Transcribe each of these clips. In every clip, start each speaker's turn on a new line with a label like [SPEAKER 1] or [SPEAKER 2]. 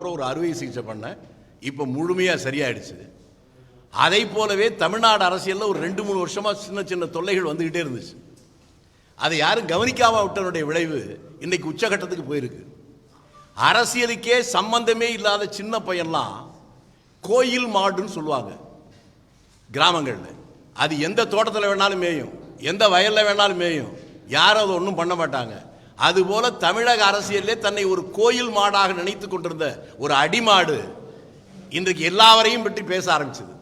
[SPEAKER 1] அப்புறம் ஒரு அறுவை சிகிச்சை பண்ணேன். இப்போ முழுமையாக சரியாயிடுச்சு. அதை போலவே தமிழ்நாடு அரசியலில் ஒரு 2-3 வருஷமாக சின்ன சின்ன தொல்லைகள் வந்துக்கிட்டே இருந்துச்சு. அதை யாரும் கவனிக்காம விட்டனுடைய விளைவு இன்னைக்கு உச்சகட்டத்துக்கு போயிருக்கு. அரசியலுக்கே சம்பந்தமே இல்லாத சின்ன பையன்லாம் கோயில் மாடுன்னு சொல்லுவாங்க கிராமங்களில். அது எந்த தோட்டத்தில் வேணாலும் மேயும், எந்த வயலில் வேணாலும் மேயும், யாரும் அதை ஒன்றும் பண்ண மாட்டாங்க. அதுபோல தமிழக அரசியலே தன்னை ஒரு கோயில் மாடாக நினைத்து கொண்டிருந்த ஒரு அடிமாடு இன்றைக்கு எல்லாவரையும் பற்றி பேச ஆரம்பிச்சது.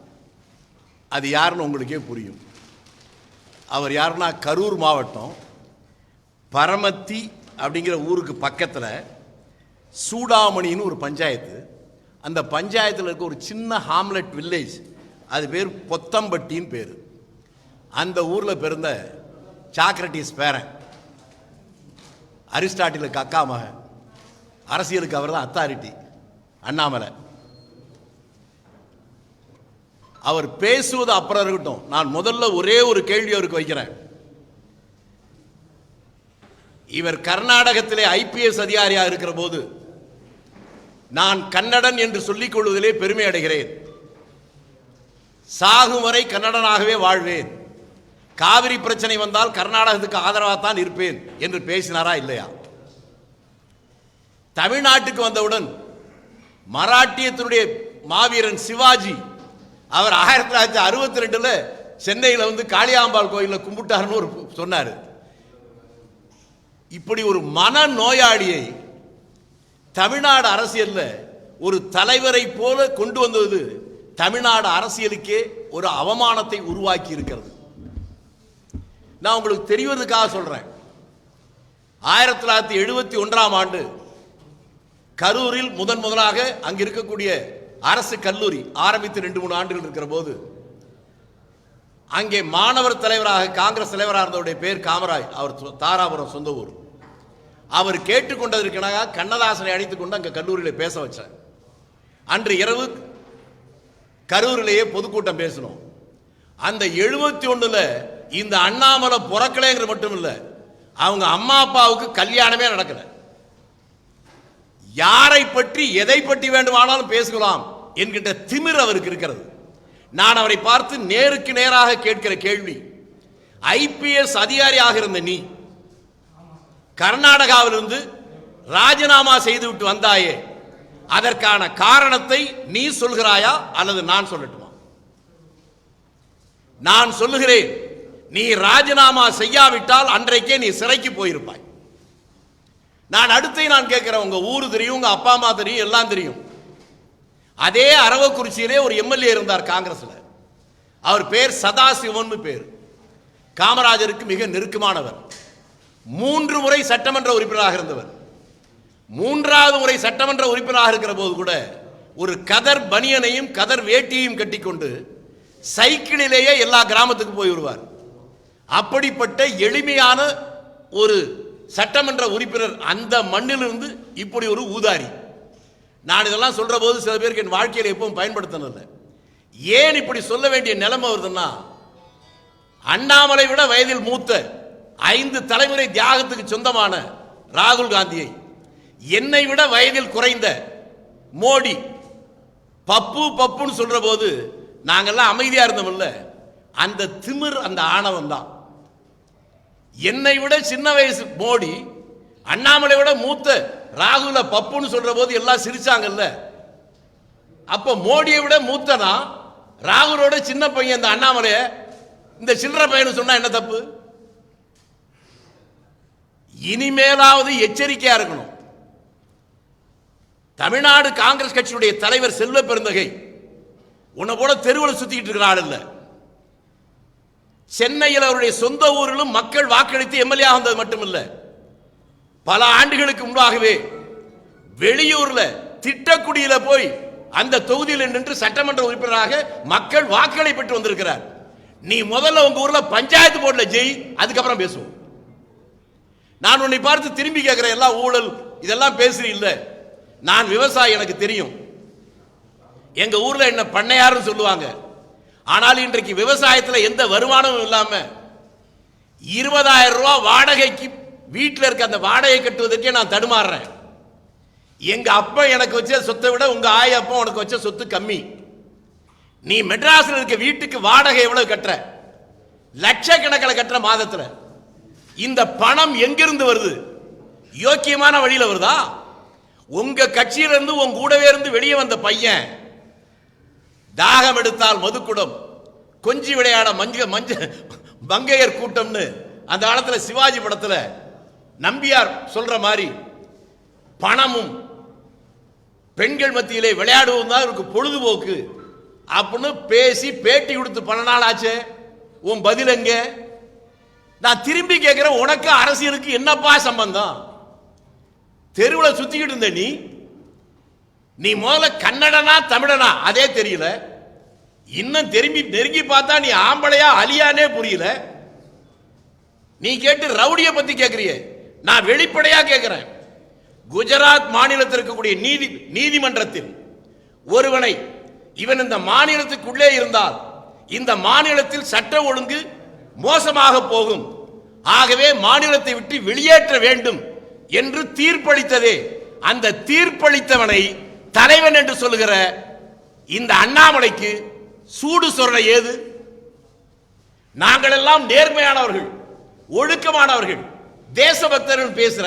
[SPEAKER 1] அது யாருன்னு உங்களுக்கே புரியும். அவர் யாருன்னா கரூர் மாவட்டம் பரமத்தி அப்படிங்கிற ஊருக்கு பக்கத்தில் சூடாமணின்னு ஒரு பஞ்சாயத்து. அந்த பஞ்சாயத்தில் இருக்க ஒரு சின்ன ஹாம்லெட் வில்லேஜ், அது பேர் பொத்தம்பட்டின்னு பேர். அந்த ஊரில் பிறந்த சாக்ரட்டிஸ் பேரன், அரிஸ்டாட்டிலுக்கு அக்கா மகன், அரசியலுக்கு அவர் தான் அத்தாரிட்டி, அண்ணாமலை. அவர் பேசுவது அப்புறம் இருக்கட்டும், நான் முதல்ல ஒரே ஒரு கேள்வி அவருக்கு வைக்கிறேன். இவர் கர்நாடகத்திலே ஐபிஎஸ் அதிகாரியாக இருக்கிற போது நான் கன்னடன் என்று சொல்லிக் கொள்வதிலே பெருமை அடைகிறேன். சாகும் வரை கன்னடனாகவே வாழ்வேன், காவிரி பிரச்சனை வந்தால் கர்நாடகத்துக்கு ஆதரவாகத்தான் இருப்பேன் என்று பேசினாரா இல்லையா? தமிழ்நாட்டுக்கு வந்தவுடன் மராட்டியத்தினுடைய மாவீரன் சிவாஜி அவர் 1962 சென்னையில் வந்து காளியாம்பாள் கோயிலில் கும்பிட்டாருன்னு ஒரு சொன்னார். இப்படி ஒரு மன நோயாளியை தமிழ்நாடு அரசியலில் ஒரு தலைவரை போல கொண்டு வந்தது தமிழ்நாடு அரசியலுக்கே ஒரு அவமானத்தை உருவாக்கி இருக்கிறது. நான் உங்களுக்கு தெரிவதற்காக சொல்றேன். 1971ஆம் ஆண்டு கரூரில் முதலாக அங்கு இருக்கக்கூடிய அரசு கல்லூரி ஆரம்பித்து 2-3 ஆண்டுகள் இருக்கிற போது அங்கே மாணவர் தலைவராக காங்கிரஸ் தலைவராக இருந்தவருடைய பேர் காமராஜ். அவர் தாராபுரம் சொந்த ஊர். அவர் கேட்டுக்கொண்டதற்காக கண்ணதாசனை அழைத்துக் கொண்டு அங்கே கல்லூரியில் பேச வச்சார். அன்று இரவு கரூரிலேயே பொதுக்கூட்டம் பேசணும். அந்த 71 இந்த அண்ணாமலை பிறக்கலைங்கிற மட்டும் இல்லை, அவங்க அம்மா அப்பாவுக்கு கல்யாணமே நடக்கல. யாரை பற்றி எதை பற்றி வேண்டுமானாலும் பேசலாம் என்கின்ற திமிர் அவருக்கு இருக்கிறது. நான் அவரை பார்த்து நேருக்கு நேராக கேட்கிற கேள்வி, ஐபிஎஸ் அதிகாரியாக இருந்த நீ கர்நாடகாவிலிருந்து ராஜினாமா செய்துவிட்டு வந்தாயே, அதற்கான காரணத்தை நீ சொல்கிறாயா அல்லது நான் சொல்லட்டுமா? நான் சொல்லுகிறேன், நீ ராஜினாமா செய்யாவிட்டால் அன்றைக்கே நீ சிறைக்கு போயிருப்பாய். நான் கேட்கிறேன், உங்க ஊரு தெரியும், உங்க அப்பா அம்மா தெரியும், எல்லாம் தெரியும். அதே அரவக்குறிச்சியிலே ஒரு எம்எல்ஏ இருந்தார் காங்கிரஸ்ல. அவர் பேர் சதாசிவன் பேர். காமராஜருக்கு மிக நெருக்கமானவர். 3 முறை சட்டமன்ற உறுப்பினராக இருந்தவர். 3வது முறை சட்டமன்ற உறுப்பினராக இருக்கிற போது கூட ஒரு கதர் பனியனையும் கதர் வேட்டியையும் கட்டிக்கொண்டு சைக்கிளிலேயே எல்லா கிராமத்துக்கு போய் வருவார். அப்படிப்பட்ட எளிமையான ஒரு சட்டமன்ற உறுப்பினர் அந்த மண்ணிலிருந்து இப்படி ஒரு ஊதாரி. நான் இதெல்லாம் சொல்ற போது சில பேருக்கு என் வாழ்க்கையில் எப்பவும் பயன்படுத்தினதில்லை. ஏன் இப்படி சொல்ல வேண்டிய நிலைமை வருதுன்னா, அண்ணாமலை விட வயதில் மூத்த 5 தலைமுறை தியாகத்துக்கு சொந்தமான ராகுல் காந்தியை, என்னை விட வயதில் குறைந்த மோடி பப்புன்னு சொல்ற போது நாங்கெல்லாம் அமைதியா இருந்தோம்ல, அந்த திமிர், அந்த ஆணவம் தான். என்னை விட சின்ன வயசு மோடி அண்ணாமலை விட மூத்த ராகுல பப்புன்னு சொல்ற போது எல்லாம் சிரிச்சாங்கல்ல. அப்ப மோடியை விட மூத்தனா ராகுலோட சின்ன பையன் இந்த அண்ணாமலைய இந்த சில்லற பையன் சொன்னா என்ன தப்பு? இனிமேலாவது எச்சரிக்கையா இருக்கணும். தமிழ்நாடு காங்கிரஸ் கட்சியுடைய தலைவர் செல்வ பெருந்தகை உன்னை போல தெருவில் சுத்திக்கிட்டு இருக்கிற ஆள் இல்ல. சென்னையில் அவருடைய சொந்த ஊரிலும் மக்கள் வாக்களித்து எம்எல்ஏ வந்தது மட்டுமில்ல, பல ஆண்டுகளுக்கு முன்பாகவே வெளியூர்ல திட்டக்குடியில போய் அந்த தொகுதியில் நின்று சட்டமன்ற உறுப்பினராக மக்கள் வாக்களை பெற்று வந்திருக்கிறார். நீ முதல்ல உங்க ஊர்ல பஞ்சாயத்து போர்டுல ஜெய், அதுக்கப்புறம் பேசுவோம். நான் உன்னை பார்த்து திரும்பி கேட்கிறேன், எல்லாம் ஊழல் இதெல்லாம் பேசுறீ இல்ல. நான் விவசாயி, எனக்கு தெரியும். எங்க ஊர்ல என்ன பண்ணையாருன்னு சொல்லுவாங்க. ஆனால் இன்றைக்கு விவசாயத்தில் எந்த வருமானமும் இல்லாம 20,000 ரூபாய் வாடகைக்கு வீட்டில் இருக்க அந்த வாடகை கட்டுவதற்கே நான் தடுமாறுறேன். எங்க அப்பா எனக்கு வச்ச சொத்தை விட உங்க ஆய அப்பா உனக்கு வச்ச சொத்து கம்மி. நீ மெட்ராஸ்ல இருக்க வீட்டுக்கு வாடகை எவ்வளவு கட்டுற? லட்சக்கணக்கில் கட்டுற மாதத்துல. இந்த பணம் எங்கிருந்து வருது? யோக்கியமான வழியில வருதா? உங்க கட்சியிலிருந்து உங்க கூடவே இருந்து வெளியே வந்த பையன் தாகம் எடுத்தால் மதுக்குடம், கொஞ்சி விளையாட மங்கையர் கூட்டம்னு அந்த காலத்துல சிவாஜி படத்துல நம்பியார் சொல்ற மாதிரி பணமும் பெண்கள் மத்தியிலே விளையாடுவது தான் இவருக்கு பொழுதுபோக்கு அப்படின்னு பேசி பேட்டி கொடுத்து பல நாள் ஆச்சு. உன் பதில் எங்க? நான் திரும்பி கேட்கிறேன், உனக்கு அரசியலுக்கு என்னப்பா சம்பந்தம்? தெருவில் சுத்திக்கிட்டு இருந்த நீ முதல்ல கன்னடனா தமிழனா அதே தெரியல. இன்னும் திரும்பி நெருங்கி பார்த்தா நீ ஆம்பளையா அலியானே புரியல. நீ கேட்டு ரவுடியை பத்தி கேட்கிறிய. நான் வெளிப்படையா கேட்கிறேன், குஜராத் மாநிலத்தில் இருக்கக்கூடிய நீதிமன்றத்தில் ஒருவனை இவன் இந்த மாநிலத்துக்குள்ளே இருந்தால் இந்த மாநிலத்தில் சட்ட ஒழுங்கு மோசமாக போகும், ஆகவே மாநிலத்தை விட்டு வெளியேற்ற வேண்டும் என்று தீர்ப்பளித்ததே அந்த தீர்ப்பளித்தவனை தலைவன் என்று சொல்லுகிற இந்த அண்ணாமலைக்கு சூடு சொல்ற ஏது? நாங்கள் எல்லாம் நேர்மையானவர்கள், ஒழுக்கமானவர்கள், தேசபக்தர்கள் பேசுற.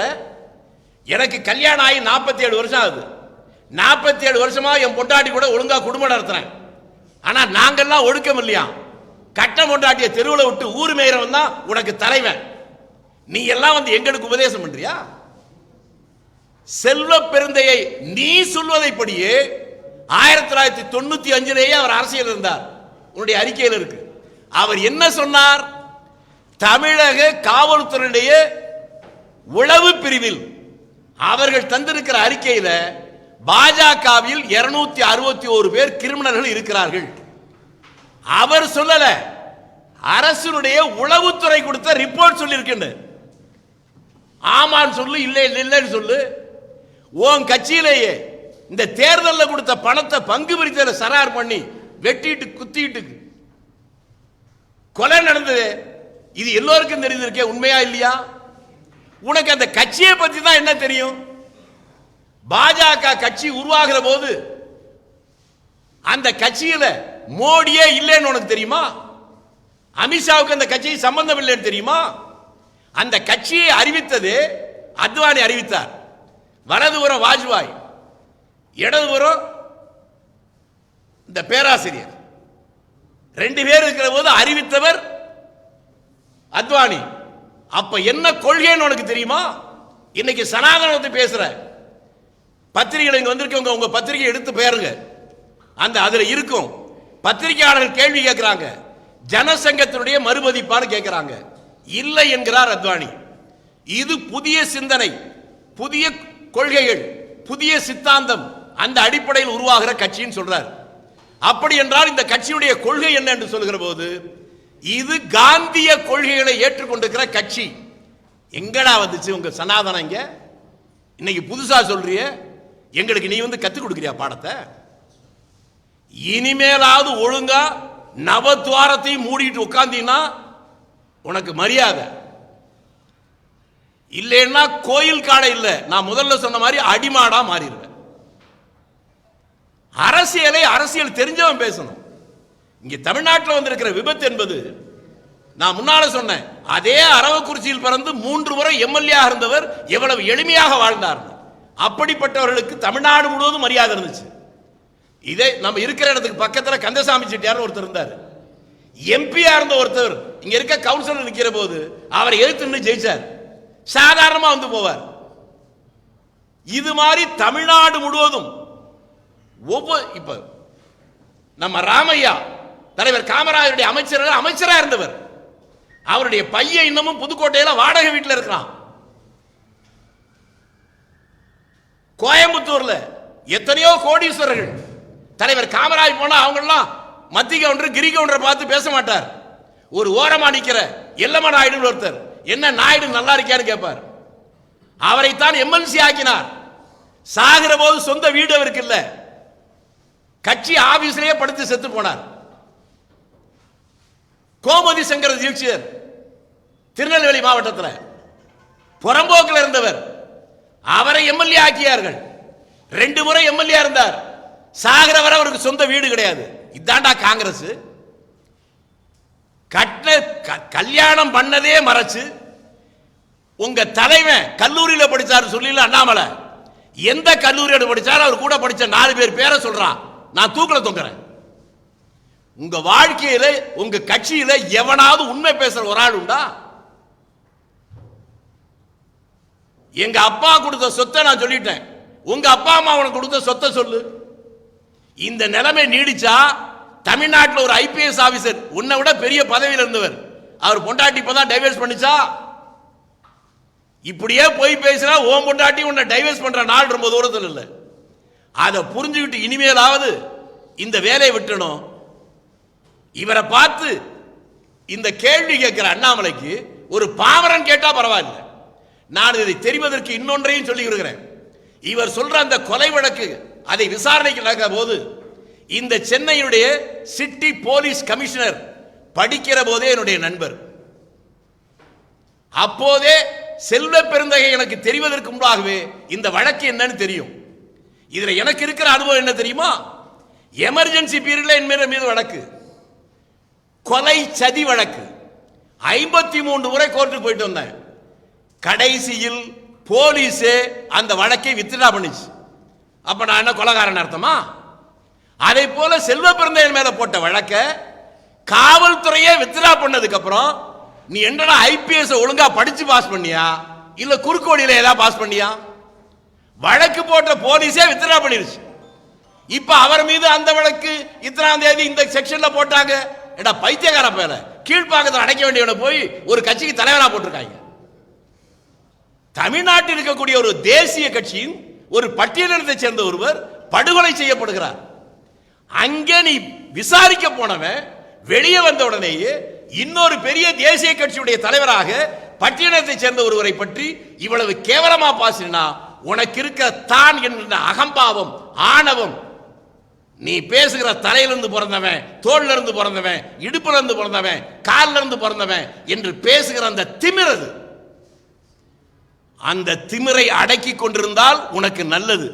[SPEAKER 1] எனக்கு கல்யாணம் ஆகி 47 வருஷம் ஆகுது. 47 வருஷமா என் பொண்டாட்டி கூட ஒழுங்கா குடும்பம் நடத்துறேன். ஆனா நாங்கெல்லாம் ஒழுக்கம் இல்லையா? கட்ட பொண்டாட்டிய தெருவில் விட்டு ஊர் மேயறவன் தான் உனக்கு தலைவன். நீ எல்லாம் வந்து எங்களுக்கு உபதேசம் பண்றியா? செல்வ பெருந்தையை நீ சொல்வதைப்படியே 1995 அவர் அரசியல் இருந்தார். உன்னுடைய அறிக்கையில் இருக்கு. அவர் என்ன சொன்னார்? தமிழக காவல்துறையுடைய உளவு பிரிவில் அவர்கள் தந்திருக்கிற அறிக்கையில் பாஜகவில் 261 பேர் கிரிமினல்கள் இருக்கிறார்கள். அவர் சொல்லல, அரசுடைய உளவுத்துறை கொடுத்த ரிப்போர்ட் சொல்லி. ஆமான்னு சொல்லு, இல்லை இல்லைன்னு சொல்லு. உன் கட்சியிலேயே இந்த தேர்தலில் கொடுத்த பணத்தை பங்கு பிரித்தல சரார் பண்ணி வெட்டிட்டு குத்திட்டு கொலை நடந்தது. இது எல்லோருக்கும் தெரிஞ்சிருக்கே, உண்மையா இல்லையா? உனக்கு அந்த கட்சியை பத்தி தான் என்ன தெரியும்? பாஜக கட்சி உருவாகிற போது அந்த கட்சியில மோடியே இல்லைன்னு உனக்கு தெரியுமா? அமித்ஷாவுக்கு அந்த கட்சி சம்பந்தம் இல்லைன்னு தெரியுமா? அந்த கட்சியை அறிவித்தது அத்வானி அறிவித்தார். வலதுபுறம் வாஜ்பாய், இடதுபுறம் இந்த பேராசிரியர், 2 பேர் இருக்கிற போது அறிவித்தவர் அத்வானி. அப்ப என்ன கொள்கைன்னு உனக்கு தெரியுமா? இன்னைக்கு சனாதனத்தை பேசுற பத்திரிகைகள் இங்க வந்திருக்கவங்க, உங்க பத்திரிகை எடுத்து பாருங்க. அந்த அதுல இருக்கும் பத்திரிகையாளர்கள் கேள்வி கேட்கிறாங்க, ஜனசங்கத்தினுடைய மறுமதிப்பான்னு கேட்கிறாங்க. இல்லை என்கிறார் அத்வானி. இது புதிய சிந்தனை, புதிய கொள்கைகள், புதிய சித்தாந்தம், அந்த அடிப்படையில் உருவாகிற கட்சின்னு சொல்றார். அப்படி என்றால் இந்த கட்சியுடைய கொள்கை என்ன என்று சொல்கிற போது இது காந்திய கொள்கைகளை ஏற்றுக்கொண்டிருக்கிற கட்சி. எங்கடா வந்துச்சு உங்க சனாதனம்? இங்க இன்னைக்கு புதுசா சொல்றிய, எங்களுக்கு நீ வந்து கத்துக் கொடுக்கிறியா பாடத்தை? இனிமேலாவது ஒழுங்கா நவத்வாரத்தையும் மூடிட்டு உட்கார்ந்தீங்கன்னா உனக்கு மரியாதை இல்லைன்னா கோயில் காடை இல்லை, நான் முதல்ல சொன்ன மாதிரி அடிமாடா மாறிடுவேன். அரசியல் தெரிஞ்சவன் பேசணும். இங்க தமிழ்நாட்டில் வந்திருக்கிற விபத்து என்பது, நான் முன்னால சொன்னேன், அதே அரவக்குறிச்சியில் பிறந்து 3 முறை எம்எல்ஏ இருந்தவர் எவ்வளவு எளிமையாக வாழ்ந்தார். அப்படிப்பட்டவர்களுக்கு தமிழ்நாடு முழுவதும் மரியாதை இருந்துச்சு. இதே நம்ம இருக்கிற இடத்துக்கு பக்கத்தில் கந்தசாமி செட்டியார் ஒருத்தர் இருந்தார். எம்பியா இருந்த ஒருத்தர் இங்க இருக்க கவுன்சிலர் நிற்கிற போது அவரை எதிர்த்து ஜெயிச்சார். சாதாரணமா வந்து போவார். இது மாதிரி தமிழ்நாடு முழுவதும் ஒவ்வொரு, இப்ப நம்ம ராமையா தலைவர் காமராஜருடைய அமைச்சரா இருந்தவர், அவருடைய பையன் இன்னமும் புதுக்கோட்டையில வாடகை வீட்டில் இருக்கிறான். கோயம்புத்தூர்ல எத்தனையோ கோடீஸ்வரர்கள், தலைவர் காமராஜ் போனா அவங்க எல்லாம் மத்திய கவுண்டர் கிரி கவுண்டரை பார்த்து பேச மாட்டார். ஒரு ஓரமா நிக்கிற எல்லம்மா நாயுடு ஒருத்தர், என்ன நாயுடு நல்லா இருக்கியான்னு கேட்பார். அவரைத்தான் எம்எல்சி ஆக்கினார். சாகிற போது சொந்த வீடு அவருக்கு இல்ல, கட்சி ஆபீஸ்லயே படுத்து செத்து போனார். கோமதி சங்கர தீட்சிதர் திருநெல்வேலி மாவட்டத்தில் புறம்போக்கில் இருந்தவர், அவரை எம்எல்ஏ ஆக்கியார்கள். 2 முறை எம்எல்ஏ இருந்தார். சாகர வரை அவருக்கு சொந்த வீடு கிடையாது. இதாண்டா காங்கிரஸ். கல்யாணம் பண்ணதே மறைச்சு உங்க தலைவன் கல்லூரியில படிச்சாரு சொல்லல அண்ணாமலை. எந்த கல்லூரியோட படிச்சாரு? அவர் கூட படிச்ச 4 பேர் பேரை சொல்றான். நான் தூக்கல தொங்குறேன். உங்க வாழ்க்கையில உங்க கட்சியில எவனாவது உண்மை பேசுற ஒரு ஆள் உண்டா? எங்க அப்பா கொடுத்த சொத்தை நான் சொல்லிட்டேன். உங்க அப்பா அம்மா உனக்கு கொடுத்த சொத்தை சொல்லு. இந்த நிலைமை நீடிச்சா தமிழ்நாட்டில் ஒரு ஐபிஎஸ் ஆபீசர் உன்னை விட பெரிய பதவியில் இருந்தவர், அவர் பொண்டாட்டி இப்பதான் டைவர்ஸ் பண்ணிச்சா? இப்படியே போய் பேசினா ஓம் பொண்டாட்டி உன்னை டைவர்ஸ் பண்ற நாள் ரொம்ப தூரத்தில் இல்லை. அதை புரிஞ்சுக்கிட்டு இனிமேலாவது இந்த வேலையை விட்டணும். இவரை பார்த்து இந்த கேள்வி கேட்கிற அண்ணாமலைக்கு ஒரு பாமரன் கேட்டா பரவாயில்ல. நான் இதை தெரிவதற்கு இன்னொன்றையும் சொல்லி இருக்கிறேன். இவர் சொல்ற அந்த கொலை வழக்கு அதை விசாரணைக்கு நடக்கிற போது இந்த சென்னையுடைய சிட்டி போலீஸ் கமிஷனர் படிக்கிற போதே என்னுடைய நண்பர். அப்போதே செல்வ பெருந்தகை எனக்கு தெரிவதற்கு முன்பாகவே இந்த வழக்கு என்னன்னு தெரியும். இதுல எனக்கு இருக்கிற அனுபவம் என்ன தெரியுமா? எமர்ஜென்சி பீரியட்ல என் மீது வழக்கு, கொலை சதி வழக்கு 53 முறை கோர்ட்டுக்கு போயிட்டு வந்தேன். கடைசியில் போலீஸ் அந்த வழக்கை வித்ட்ரா பண்ணிச்சு. அப்ப நான் என்ன கொலைகாரன் அர்த்தமா? அதே போல செல்வ பெருந்தகை மேல போட்ட வழக்க காவல்துறையே வித்ட்ரா பண்ணதுக்கு அப்புறம் நீ என்னடா ஐபிஎஸ் ஒழுங்கா படிச்சு பாஸ் பண்ணியா இல்ல குறுக்கு வழியில ஏதாவது பாஸ் பண்ணியா? வழக்கு போட்ட போலீஸே வித்ட்ரா பண்ணிருச்சு. இப்ப அவர் மீது அந்த வழக்கு இத்தனாம் தேதி இந்த செக்ஷன்ல போட்டாங்க. ஏடா பைத்தியக்கார பேர கீழ்ப்பாக்கத்தில் அடைக்க வேண்டியவனை போய் ஒரு கட்சிக்கு தலைவரா போட்டிருக்காங்க. தமிழ்நாட்டில் இருக்கக்கூடிய ஒரு தேசிய கட்சியின் ஒரு பட்டியலினத்தை சேர்ந்த ஒருவர் படுகொலை செய்யப்படுகிறார். அங்கே நீ விசாரிக்க போனவன் வெளியே வந்த உடனேயே இன்னொரு பெரிய தேசிய கட்சியுடைய தலைவராக பட்டியலினத்தை சேர்ந்த ஒருவரை பற்றி இவ்வளவு கேவலமா பாசினா உனக்கு இருக்க தான் என்கிற அகம்பாவம், ஆணவம், நீ பேசுகிற தலையிலிருந்து பிறந்தவன், தோல்ல இருந்து பிறந்தவன், இடுப்புல இருந்து பிறந்தவன், கால்ல இருந்து பிறந்தவன் என்று பேசுகிற அந்த திமிரது, அந்த திமிரை அடக்கி கொண்டிருந்தால் உனக்கு நல்லது,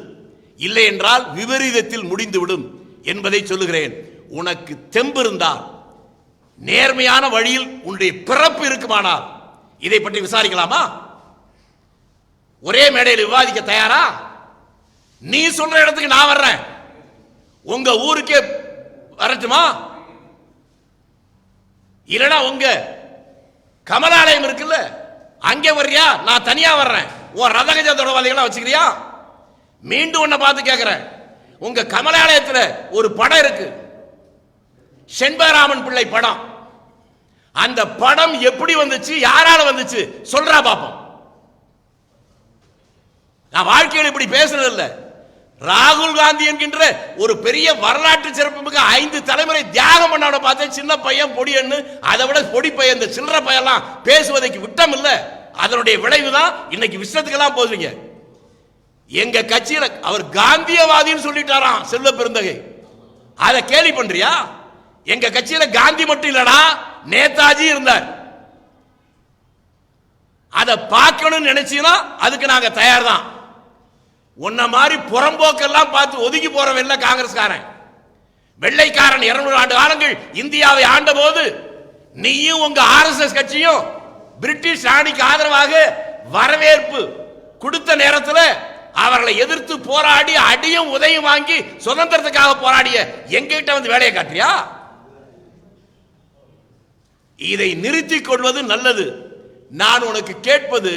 [SPEAKER 1] இல்லை என்றால் விபரீதத்தில் முடிந்துவிடும் என்பதை சொல்லுகிறேன். உனக்கு தெம்பு இருந்தால், நேர்மையான வழியில் உன்னுடைய பிறப்பு இருக்குமானால் இதை பற்றி விசாரிக்கலாமா? ஒரே மேடையில் விவாதிக்க தயாரா? நீ சொல்ற இடத்துக்கு நான் வர்றேன், உங்க ஊருக்கே வரட்டுமா? இல்லனா உங்க கமலாலயம் இருக்குல்ல அங்கே வர்றியா? நான் தனியா வர்றேன். உன் ரதகஜ தொடர்பாளிகளா வச்சுக்கிறியா? மீண்டும் உன்னை பார்த்து கேட்கிறேன். உங்க கமலாலயத்தில் ஒரு படம் இருக்கு, செண்பகராமன் பிள்ளை படம். அந்த படம் எப்படி வந்துச்சு, யாரால வந்துச்சு சொல்றா பாப்போம். நான் வாழ்க்கையில் இப்படி பேசுறது இல்ல. ராகுல் காந்தி என்கின்ற ஒரு பெரிய வரலாற்று சிறப்புமிக்க 5 தலைமுறை தியாகம் பண்ணவனை பார்த்து சின்ன பையன் பொடியன்னு, அதை விட பொடி பையன் இந்த சில்லற பையெல்லாம் பேசுவதற்கு விட்டம் இல்ல. அதனுடைய விளைவு தான் இன்னைக்கு விஷயத்துக்கெல்லாம் போதுங்க. எங்க கட்சியில அவர் காந்தியவாதின்னு சொல்லிட்டாராம் செல்வ பெருந்தகை. அதை கேலி பண்றியா? எங்க கட்சியில காந்தி மட்டும் இல்லடா, நேதாஜி இருந்தார். அதை பார்க்கணும்னு நினைச்சீங்கன்னா அதுக்கு நாங்க தயார் தான். உன்ன மாதிரி புறம்போக்கெல்லாம் பார்த்து ஒதுக்கி போறவன் இல்ல காங்கிரஸ்காரன். வெள்ளைக்காரன் 200 ஆண்டு காலங்கள் இந்தியாவை ஆண்ட போது நீயும் உங்க ஆர்எஸ்எஸ் கட்சியும் பிரிட்டிஷ் ராணிக்கு ஆதரவாக வரவேற்பு கொடுத்த நேரத்தில் அவர்களை எதிர்த்து போராடி அடியும் உதயம் வாங்கி சுதந்திரத்துக்காக போராடிய எங்கிட்ட வந்து வேலையை காட்டியா? இதை நிறுத்திக் கொள்வது நல்லது. நான் உனக்கு கேட்பது,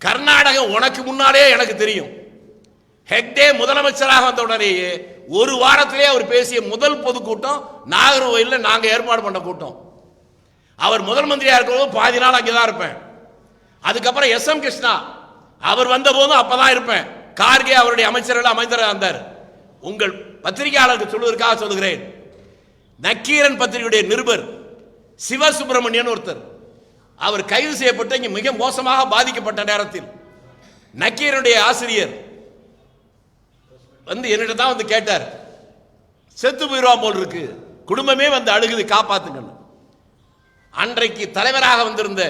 [SPEAKER 1] கர்நாடகம் உனக்கு முன்னாலே எனக்கு தெரியும். ஹெக்டே முதலமைச்சராக வந்த உடனேயே ஒரு வாரத்திலே அவர் பேசிய முதல் பொதுக்கூட்டம் நாகர்கோயிலில் நாங்க ஏற்பாடு பண்ண கூட்டம். அவர் முதல் மந்திரியா இருக்கிறதும் பாதி நாள் அங்கேதான் இருப்பேன். அதுக்கப்புறம் எஸ்.எம். கிருஷ்ணா அவர் வந்த போதும் அப்பதான் இருப்பேன். கார்கே அவருடைய அமைச்சர்கள் அமைச்சராக இருந்தார். உங்கள் பத்திரிகையாளருக்கு சொல்வதற்காக சொல்லுகிறேன். நக்கீரன் பத்திரிகையுடைய நிருபர் சிவசுப்பிரமணியன் ஒருத்தர், அவர் கைது செய்யப்பட்டு இங்கே மிக மோசமாக பாதிக்கப்பட்ட நேரத்தில் நக்கீரனுடைய ஆசிரியர் வந்து என்னிட்ட தான் வந்து கேட்டார், செத்து போயிடுவான் போல் இருக்கு, குடும்பமே வந்து அழுகுது, காப்பாத்துங்கன்னு. அன்றைக்கு தலைவராக வந்திருந்த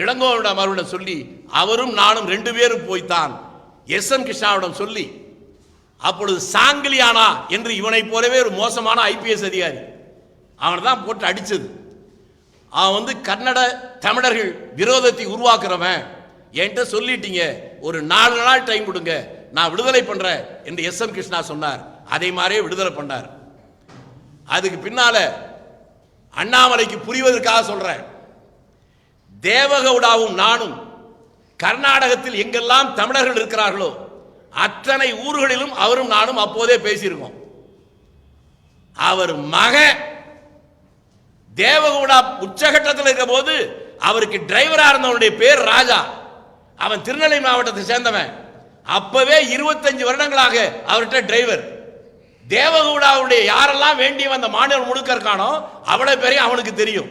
[SPEAKER 1] இளங்கோவிடம் அவரிடம் சொல்லி, அவரும் நானும் 2 பேரும் போய்த்தான் எஸ்.எம். கிருஷ்ணாவிடம் சொல்லி அப்பொழுது சாங்கிலியானா என்று இவனை போலவே ஒரு மோசமான ஐபிஎஸ் அதிகாரி, அவனை தான் போட்டு அடிச்சது. அவன் கன்னட தமிழர்கள் விரோதத்தை உருவாக்குறவன், என்கிட்ட சொல்லிட்டீங்க, ஒரு 4 நாள் டைம் கொடுங்க, நான் விடுதலை பண்றேன் என்று எஸ்.எம். கிருஷ்ணா சொன்னார். அதே மாதிரியே விடுதலை பண்ணார். அதுக்கு பின்னால அண்ணாமலைக்கு புரிவதற்காக சொல்றேன், தேவகவுடாவும் நானும் கர்நாடகத்தில் எங்கெல்லாம் தமிழர்கள் இருக்கிறார்களோ அத்தனை ஊர்களிலும் அவரும் நானும் அப்போதே பேசியிருக்கோம். அவர் மக தேவகவுடா உச்சகட்டத்தில் இருக்கிற போது அவருக்கு டிரைவரா இருந்தவனுடைய பேர் ராஜா. அவன் திருநெல்வேலி மாவட்டத்தை சேர்ந்தவன். அப்பவே 25 வருடங்களாக அவர்கிட்ட டிரைவர். தேவகவுடாவுடைய யாரெல்லாம் வேண்டிய அந்த மாநிலம் முழுக்க இருக்கானோ அவ்வளவு பேரையும் அவனுக்கு தெரியும்.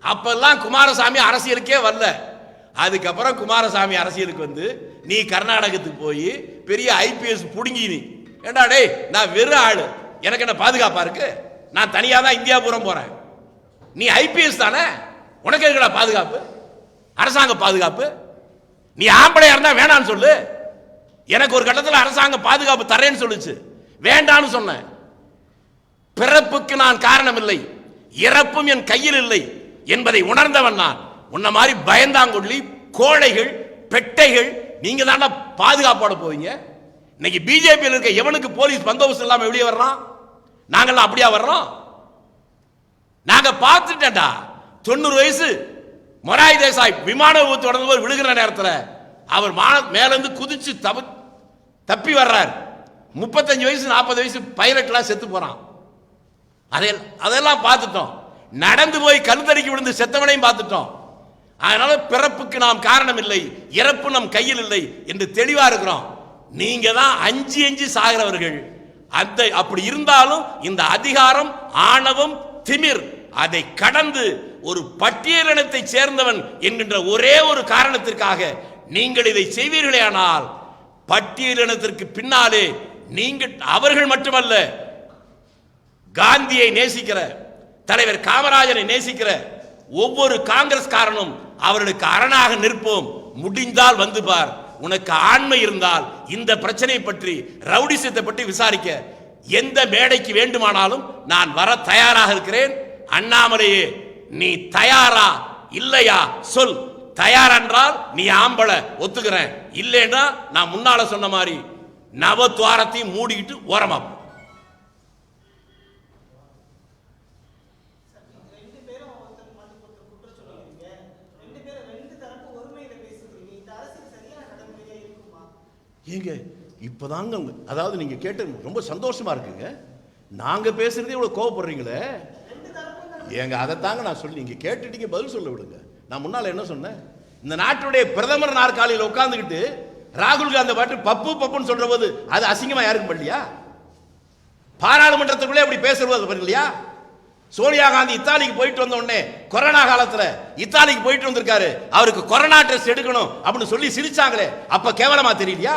[SPEAKER 1] அப்பெல்லாம் குமாரசாமி அரசியலுக்கே வரல. அதுக்கப்புறம் குமாரசாமி அரசியலுக்கு நீ கர்நாடகத்துக்கு போய் பெரிய ஐபிஎஸ் புடுங்கி, நீ ஏண்டா டேய், நான் வெறும் ஆளு, எனக்கு என்ன பாதுகாப்பா இருக்கு, நான் தனியா தான் இந்தியா பூரம் போறேன், நீ ஐபிஎஸ் தானே, உனக்கு இருக்கடா பாதுகாப்பு, அரசாங்க பாதுகாப்பு, நீ ஆம்பளையா இருந்தா வேணான்னு சொல்லு. எனக்கு ஒரு கட்டத்தில் அரசாங்க பாதுகாப்பு தரேன்னு சொல்லுச்சு, வேண்டான்னு சொன்னேன். பிறப்புக்கு நான் காரணம் இல்லை, இறப்பும் என் கையில் இல்லை என்பதை உணர்ந்தவன் நான். உன்ன மாதிரி பயந்தாங்கொள்ளி கோழைகள் பெட்டைகள் நீங்க தானே பாதுகாப்போட போவீங்க. இன்னைக்கு பிஜேபியில் இருக்க எவனுக்கு போலீஸ் பந்தோபஸ்து இல்லாம வெளியே வர்றான்? நாங்கெல்லாம் அப்படியா வர்றோம்? நாங்க பார்த்துட்டா 90 வயசு மொராய் தேசாய் விமான விபத்து நடந்து போது விழுகிற நேரத்தில் அவர் மேலிருந்து குதிச்சு தப்பி வர்றார். 35 வயசு 40 வயசு பைலட்லாம் செத்து போறான். அதெல்லாம் பார்த்துட்டோம். நடந்து போய் கழுத்தடிக்கு விழுந்து செத்தவனையும் பார்த்துட்டோம். அதனால பிறப்புக்கு நாம் காரணம் இல்லை, இறப்பு நம் கையில் இல்லை என்று தெளிவா இருக்கிறோம். நீங்க தான் அஞ்சு சாகிறவர்கள். அப்படி இருந்தாலும் இந்த அதிகாரம், ஆணவம், திமிர் அதை கடந்து ஒரு பட்டியலினத்தை சேர்ந்தவன் என்கின்ற ஒரே ஒரு காரணத்திற்காக நீங்கள் இதை செய்வீர்களே, ஆனால் பட்டியலினத்திற்கு பின்னாலே நீங்கள் அவர்கள் மட்டுமல்ல, காந்தியை நேசிக்கிற தலைவர் காமராஜரை நேசிக்கிற ஒவ்வொரு காங்கிரஸ்காரனும் அவர்களுக்கு அரணாக நிற்போம். முடிந்தால் வந்து பார், உனக்கு ஆண்மை இருந்தால் இந்த பிரச்சனை பற்றி, ரவுடிசத்தை பற்றி விசாரிக்க எந்த மேடைக்கு வேண்டுமானாலும் நான் வர தயாராக இருக்கிறேன். அண்ணாமலையே, நீ தயாரா இல்லையா சொல். தயார் என்றால் நீ ஆம்பளை ஒத்துக்கிறேன், இல்லைன்னா நான் முன்னால சொன்ன மாதிரி நவத்வாரத்தையும் மூடிக்கிட்டு ஓரமா. ஏங்க இப்பதாங்க, அதாவது நீங்க கேட்டு ரொம்ப சந்தோஷமா இருக்குங்க. நாங்க பேசுறதே இவ்வளவு கோவப்படுறீங்களே ஏங்க, அதைத்தாங்க நான் சொல்லி, நீங்க கேட்டுட்டீங்க, பதில் சொல்ல விடுங்க. நான் முன்னால என்ன சொன்னேன், இந்த நாட்டுடைய பிரதமர் நாற்காலியில் உட்கார்ந்துக்கிட்டு ராகுல் காந்தி பாட்டு பப்பு பப்புன்னு சொல்ற போது அது அசிங்கமா யாருக்கும் பண்ணலையா? பாராளுமன்றத்துக்குள்ளே அப்படி பேசுறது பண்ணலையா? சோனியா காந்தி இத்தாலிக்கு போயிட்டு வந்த உடனே கொரோனா காலத்துல இத்தாலிக்கு போயிட்டு வந்திருக்காரு, அவருக்கு கொரோனா டெஸ்ட் எடுக்கணும் அப்படின்னு சொல்லி சிரிச்சாங்களே, அப்ப கேவலமா தெரியலையா?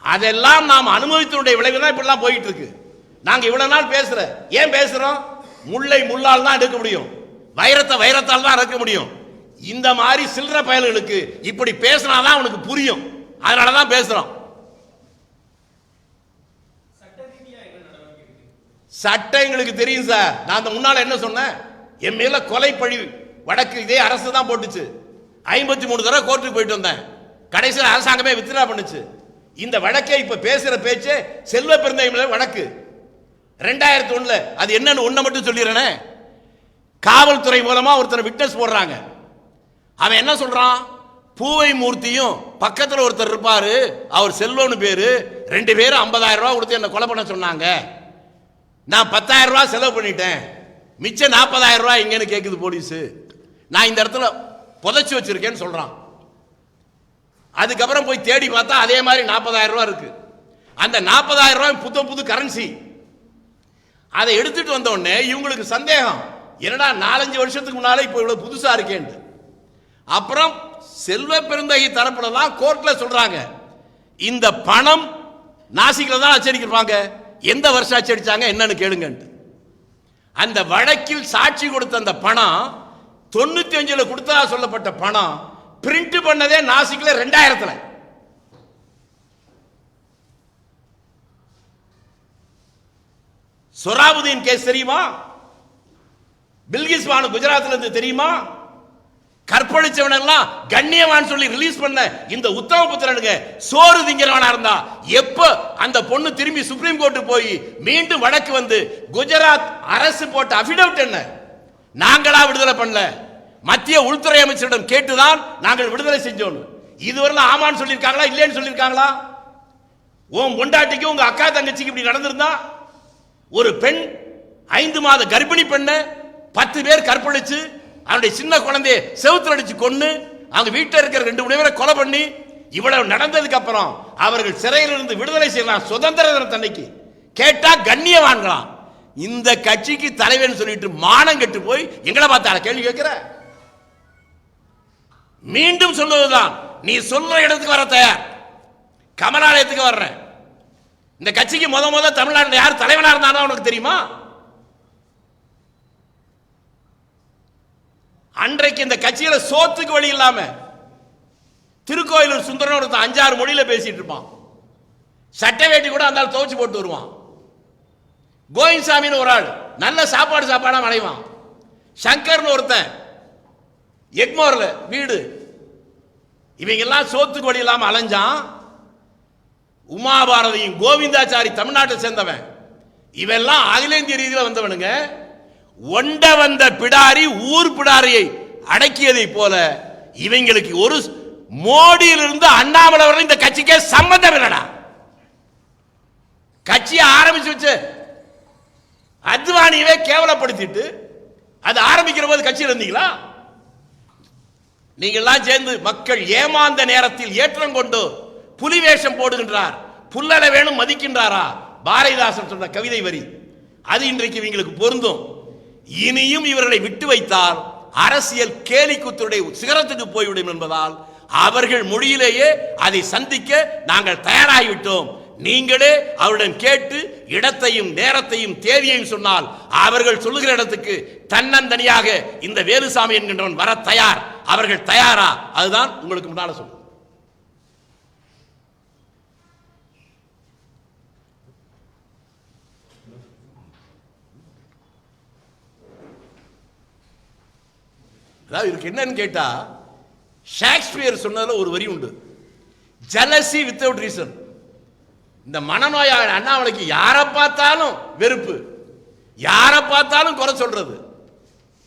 [SPEAKER 1] அதெல்லாம் நாம் அனுபவித்தனுடைய விளைவு தான் இப்படிலாம் போயிட்டு இருக்கு. நாங்க இவ்வளவு நாள் பேசுற, ஏன் பேசுறோம்? முல்லை முள்ளால் தான் எடுக்க முடியும், வைரத்தை வைரத்தால் தான் எடுக்க முடியும். இந்த மாதிரி சில்லற பயல்களுக்கு இப்படி பேசினாதான் அவனுக்கு புரியும். அதனாலதான் பேசுறோம். சட்டம் எங்களுக்கு தெரியும் சார். நான் அந்த முன்னால என்ன சொன்னேன், என் மேல கொலை பழி வழக்கு இதே அரசு தான் போட்டுச்சு. 53 தடவை கோர்ட்டுக்கு போயிட்டு வந்தேன். கடைசியில் அரசாங்கமே வித்ட்ரா பண்ணுச்சு. இந்த வழக்கை இப்ப பேசுற பேச்சு செல்வ பெருந்தகை வழக்கு 2001 அது என்னன்னு ஒண்ண மட்டும் சொல்லிடுறேனே. காவல்துறை மூலமா ஒருத்தர் விட்னஸ் போடுறாங்க. அவன் என்ன சொல்றான், பூவை மூர்த்தியும் பக்கத்தில் ஒருத்தர் இருப்பாரு, அவர் செல்வம்னு பேரு, 2 பேரும் 50,000 ரூபாய் கொடுத்து என்ன கொலை பண்ண சொன்னாங்க, நான் 10,000 ரூபாய் செலவு பண்ணிட்டேன், மிச்சம் 40,000 ரூபாய் எங்கன்னு கேட்குது போலீஸ், நான் இந்த இடத்துல புதைச்சி வச்சிருக்கேன்னு சொல்றான். அதுக்கப்புறம் போய் தேடி பார்த்தா அதே மாதிரி 40,000 ரூபாய் இருக்கு. அந்த 40,000 ரூபாய் புது கரன்சி. அதை எடுத்துட்டு வந்த உடனே இவங்களுக்கு சந்தேகம், என்னடா 4-5 வருஷத்துக்கு முன்னாலே இப்போ இவ்வளவு புதுசா இருக்கேன். அப்புறம் செல்வ பெருந்தகை தரப்புல தான் கோர்ட்ல சொல்றாங்க, இந்த பணம் நாசிக்ல தான் அச்சடிக்கிறாங்க, எந்த வருஷம் அச்சடிச்சாங்க என்னன்னு கேளுங்க. அந்த வழக்கில் சாட்சி கொடுத்த அந்த பணம் 95ல கொடுத்ததா சொல்லப்பட்ட பணம் பிரிண்ட் பண்ணதே நாசிக்ல 2000ல. சொராபுதீன் கேஸ் தெரியுமா? பில்கிஸ் பானு குஜராத்ல இருந்து தெரியுமா? கற்பழிச்சவன் எல்லாம் கண்ணியவான் சொல்லி ரிலீஸ் பண்ண இந்த உத்தம புத்திரனுங்க சோறு திங்கிறவனா இருந்தா எப்ப அந்த பொண்ணு திரும்பி சுப்ரீம் கோர்ட்டு போய் மீண்டும் வழக்கு வந்து குஜராத் அரசு போட்ட அபிடவிட் என்ன? நாங்களா விடுதலை பண்ணல, மத்திய உள்துறை அமைச்சரிடம் கேட்டுதான் நாங்கள் விடுதலை செஞ்சோம். இதுவரையிலும் ஆமான்னு சொல்லியிருக்காங்களா இல்லைன்னு சொல்லியிருக்காங்களா? உன் பொண்டாட்டிக்கு உங்க அக்கா தங்கச்சிக்கு இப்படி நடந்திருந்தா, ஒரு பெண் 5 மாத கர்ப்பிணி பெண்ணை 10 பேர் கற்பழிச்சு அவனுடைய சின்ன குழந்தையை செவுத்துல அடிச்சு கொன்னு அவங்க வீட்டில் இருக்கிற 2-3 பேரை கொலை பண்ணி இவ்வளவு நடந்ததுக்கு அப்புறம் அவர்கள் சிறையிலிருந்து விடுதலை செய்யலாம் சுதந்திர தினத்தன்னைக்கு கேட்டா கண்ணியவான்களாம். இந்த கட்சிக்கு தலைவன் சொல்லிட்டு மானம் கெட்டு போய் எங்களை பார்த்தால கேள்வி கேட்கிற? மீண்டும் சொல்லுவதுதான், நீ சொல்ற இடத்துக்கு வர தயார், கமலாலயத்துக்கு வர்றேன். இந்த கட்சிக்கு முத தமிழ்நாட்டில் யார் தலைவனா இருந்தாலும் உனக்கு தெரியுமா? அன்றைக்கு இந்த கட்சியில சோத்துக்கு வழி இல்லாம திருக்கோயிலூர் சுந்தரன் ஒருத்தன் 5-6 மொழியில பேசிட்டு இருப்பான். சட்டை வேட்டி கூட அந்த துவச்சு போட்டு வருவான். கோவிந்தசாமின்னு ஒரு ஆள் நல்ல சாப்பாடா அடைவான். சங்கர்னு ஒருத்தன் எக்மோர்ல வீடு, இவங்க எல்லாம் சோத்துக்கு வழி இல்லாம அலைஞ்சான். உமாபாரதியும் கோவிந்தாச்சாரி தமிழ்நாட்டை சேர்ந்தவன், இவெல்லாம் அகில இந்திய ரீதியில் வந்தவனுங்க. ஒண்ட வந்த பிடாரி ஊர் பிடாரியை அடக்கியதை போல இவங்களுக்கு ஒரு மோடியிலிருந்து அண்ணாமலை வரை இந்த கட்சிக்கே சம்பந்தம் இல்லடா. கட்சியை ஆரம்பிச்சு வச்சு அத்வானியவே கேவலப்படுத்திட்டு அது ஆரம்பிக்கிற போது கட்சியில் இருந்தீங்களா? நீங்க எல்லாம் சேர்ந்து மக்கள் ஏமாந்த நேரத்தில் ஏற்றம் கொண்டு புலி வேஷம் போடுகின்றார், புல்லல வேணும் மதிக்கின்றாரா? பாரதிதாசன் சொன்ன கவிதை வரி அது இன்றைக்கு இவங்களுக்கு பொருந்தும். இனியும் இவர்களை விட்டு வைத்தால் அரசியல் கேலிக்கூத்துடைய சிகரத்துக்கு போய்விடும் என்பதால் அவர்கள் மொழியிலேயே அதை சந்திக்க நாங்கள் தயாராகிவிட்டோம். நீங்களே அவருடன் கேட்டு இடத்தையும் நேரத்தையும் தேதியையும் சொன்னால் அவர்கள் சொல்லுகிற இடத்துக்கு தன்னந்தனியாக இந்த வேலுசாமி என்கின்றவன் வர தயார். அவர்கள் தயாரா? அதுதான் உங்களுக்கு முன்னால சொல்லுங்க. அதாவது இதுக்கு என்னன்னு கேட்டா, ஷேக்ஸ்பியர் சொன்னதுல ஒரு வரி உண்டு, ஜெலசி வித்தவுட் ரீசன். இந்த மனநோயாளி அண்ணாமலைக்கு யாரை பார்த்தாலும் வெறுப்பு, யாரை பார்த்தாலும் குறை சொல்றது.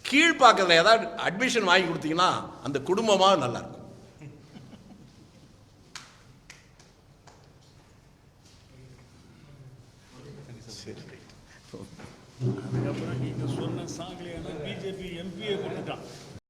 [SPEAKER 1] கீழ்பாக்கத்தில் ஏதாவது அட்மிஷன் வாங்கி கொடுத்தீங்கன்னா அந்த குடும்பமா நல்லா இருக்கும்.
[SPEAKER 2] அதுக்கப்புறம் நீங்க சொன்ன சாங்கிலியான பிஜேபி எம்பியை கொடுத்துட்டான்.